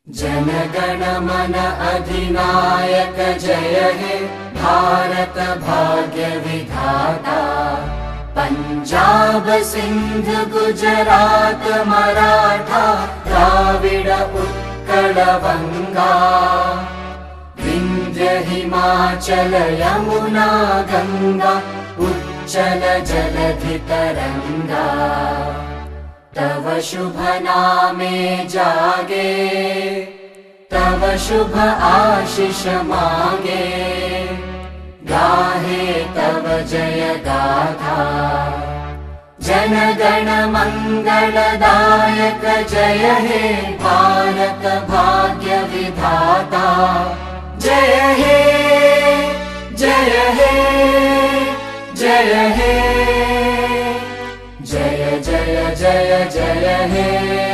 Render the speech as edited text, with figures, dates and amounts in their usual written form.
जनगण मन अधिनायक जय हे भारत भाग्य विधाता। पंजाब सिंध गुजरात मराठा द्राविड उत्कल बंगा। विंध्य हिमाचल यमुना गंगा उच्चल जलधि तरंगा। तव शुभ नामे जागे तव शुभ आशीष मांगे। गाहे तव जय गाथा जन गण मंगलदायक जय हे भारत भाग्य विधाता। जय हे जय हे जय हे जय जय जय जय हे।